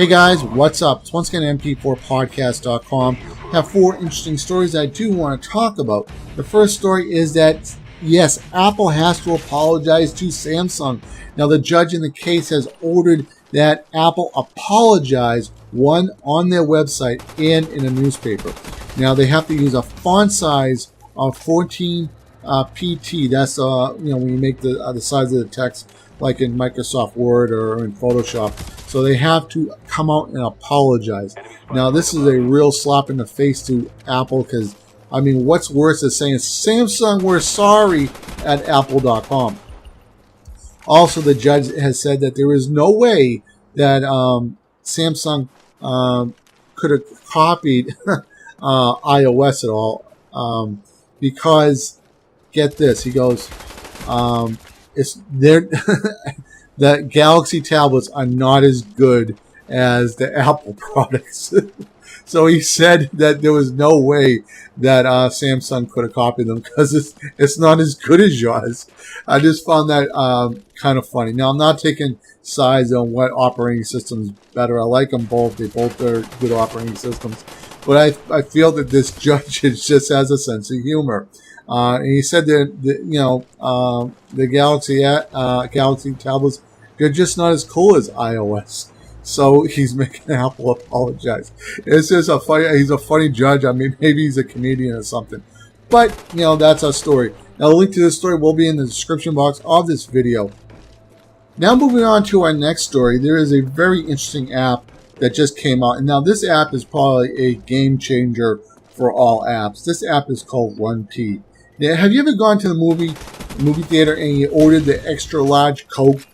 Hey guys, what's up? It's once again mp4podcast.com. I have 4 interesting stories I do want to talk about. The first story is that, yes, Apple has to apologize to Samsung. Now, the judge in the case has ordered that Apple apologize, one, on their website and in a newspaper. Now, they have to use a font size of 14 PT. That's, when you make the size of the text, like in Microsoft Word or in Photoshop. So they have to come out and apologize. Now, this is a real slap in the face to Apple because, I mean, what's worse than saying, Samsung, we're sorry at Apple.com. Also, the judge has said that there is no way that Samsung could have copied iOS at all because, get this, he goes, it's there. The Galaxy tablets are not as good as the Apple products. So he said that there was no way that Samsung could have copied them because it's not as good as yours. I just found that kind of funny. Now, I'm not taking sides on what operating system is better. I like them both. They both are good operating systems. But I feel that this judge just has a sense of humor. And he said that the Galaxy tablets, they're just not as cool as iOS. So he's making Apple apologize. It's just he's a funny judge. I mean, maybe he's a comedian or something. But, that's our story. Now, the link to this story will be in the description box of this video. Now, moving on to our next story, there is a very interesting app that just came out. And now, this app is probably a game changer for all apps. This app is called RunP. Now, have you ever gone to the movie theater and you ordered the extra large Coke?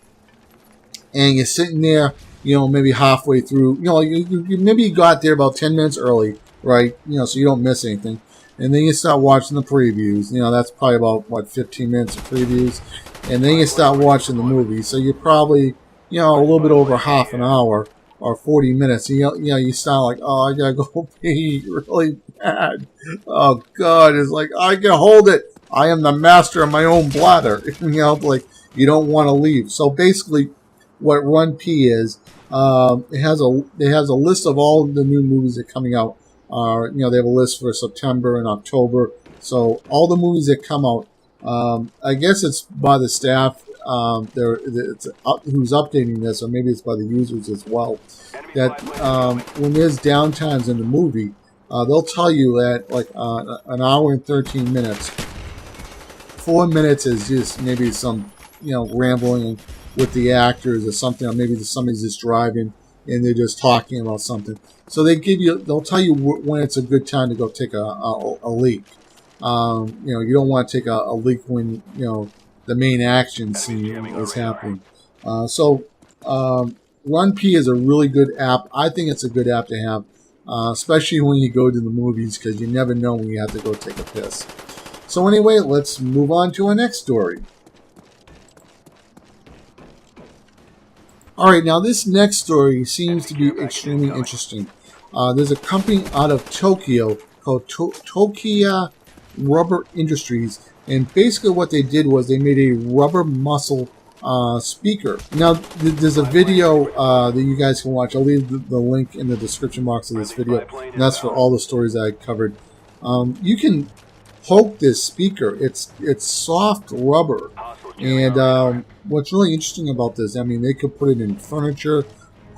And you're sitting there, maybe halfway through, maybe you got there about 10 minutes early, right? So you don't miss anything. And then you start watching the previews. That's probably about, 15 minutes of previews. And then you start watching the movie. So you're probably, a little bit over half an hour or 40 minutes. And, you start like, oh, I gotta go pee really bad. Oh, God. It's like, I can hold it. I am the master of my own bladder. Like, you don't want to leave. So basically, what RunP is, it has a list of all the new movies that are coming out. They have a list for September and October. So all the movies that come out, I guess it's by the staff who's updating this, or maybe it's by the users as well. That when there's downtimes in the movie, they'll tell you that like an hour and 13 minutes, 4 minutes is just maybe some rambling with the actors or something, or maybe somebody's just driving and they're just talking about something. So they'll tell you when it's a good time to go take a leak. You don't want to take a leak when the main action scene is happening. So RunP is a really good app. I think it's a good app to have, especially when you go to the movies, because you never know when you have to go take a piss. So anyway, let's move on to our next story. All right, now this next story seems to be extremely interesting. There's a company out of Tokyo called Tokia Rubber Industries, and basically what they did was they made a rubber muscle speaker. Now, there's a video that you guys can watch. I'll leave the link in the description box of this video, and that's for all the stories that I covered. You can poke this speaker. It's soft rubber. And what's really interesting about this, I mean, they could put it in furniture,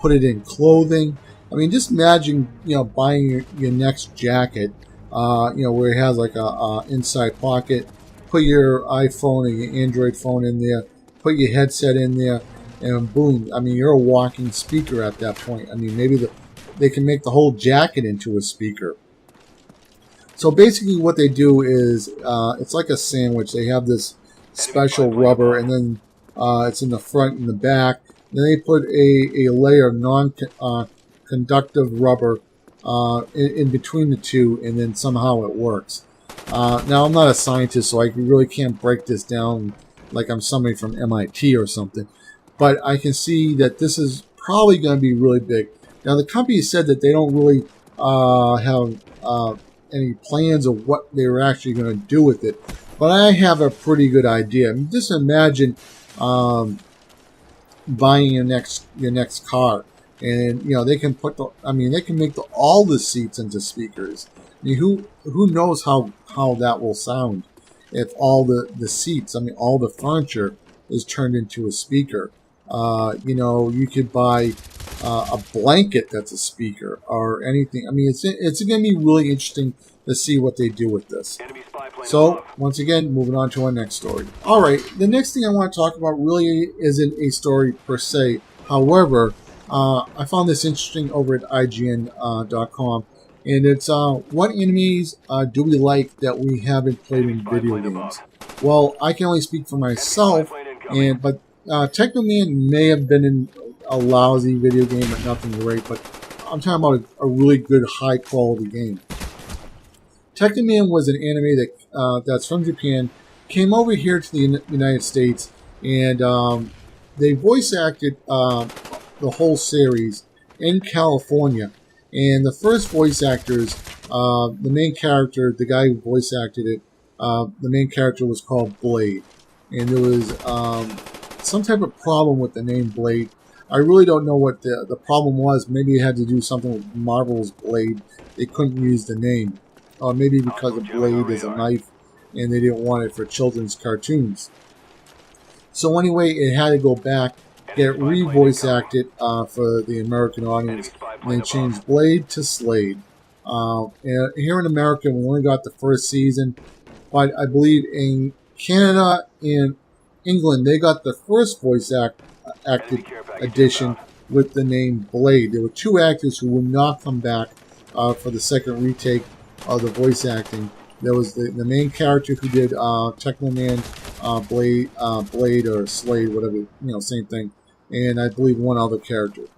put it in clothing. I mean, just imagine, buying your next jacket, where it has like a inside pocket. Put your iPhone or your Android phone in there, put your headset in there, and boom. I mean, you're a walking speaker at that point. I mean, maybe they can make the whole jacket into a speaker. So basically what they do is, it's like a sandwich. They have this special rubber, and then it's in the front and the back. Then they put a layer of non-conductive rubber in between the two, and then somehow it works. Now, I'm not a scientist, so I really can't break this down like I'm somebody from MIT or something. But I can see that this is probably going to be really big. Now, the company said that they don't really have any plans of what they were actually going to do with it. But I have a pretty good idea. I mean, just imagine buying your next car, and they can put they can make all the seats into speakers. I mean, who knows how that will sound if all the seats, all the furniture is turned into a speaker. You could buy a blanket that's a speaker or anything. It's going to be really interesting to see what they do with this. So, once again, moving on to our next story. All right, the next thing I want to talk about really isn't a story per se. However, I found this interesting over at IGN.com, and it's what enemies do we like that we haven't played in video games? Well, I can only speak for myself, but Technoman may have been in a lousy video game but nothing great, but I'm talking about a really good, high-quality game. Technoman was an anime that's from Japan, came over here to the United States, and they voice acted the whole series in California. And the first voice actors, the main character, the guy who voice acted it, the main character was called Blade. And there was some type of problem with the name Blade. I really don't know what the problem was. Maybe it had to do something with Marvel's Blade. They couldn't use the name. Or maybe because a blade is a knife and they didn't want it for children's cartoons. So anyway, it had to go back, get re-voice acted for the American audience, and then change Blade to Slade. And here in America, we only got the first season, but I believe in Canada and England, they got the first voice acted edition with the name Blade. There were two actors who would not come back for the second retake of the voice acting. There was the main character who did Technoman, Blade or Slade, whatever, same thing, and I believe one other character.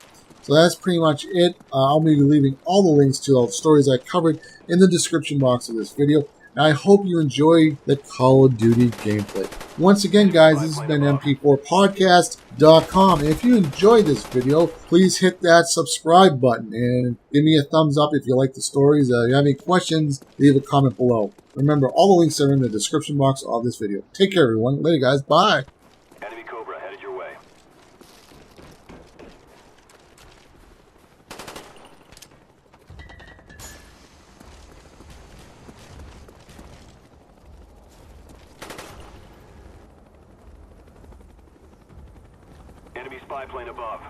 So that's pretty much it. I'll be leaving all the links to all the stories I covered in the description box of this video. And I hope you enjoy the Call of Duty gameplay. Once again, guys, this has been MP4Podcast.com. And if you enjoyed this video, please hit that subscribe button and give me a thumbs up if you like the stories. If you have any questions, leave a comment below. Remember, all the links are in the description box of this video. Take care, everyone. Later, guys. Bye. Enemy Cobra headed your way. Enemy spy plane above.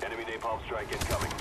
Enemy napalm strike incoming.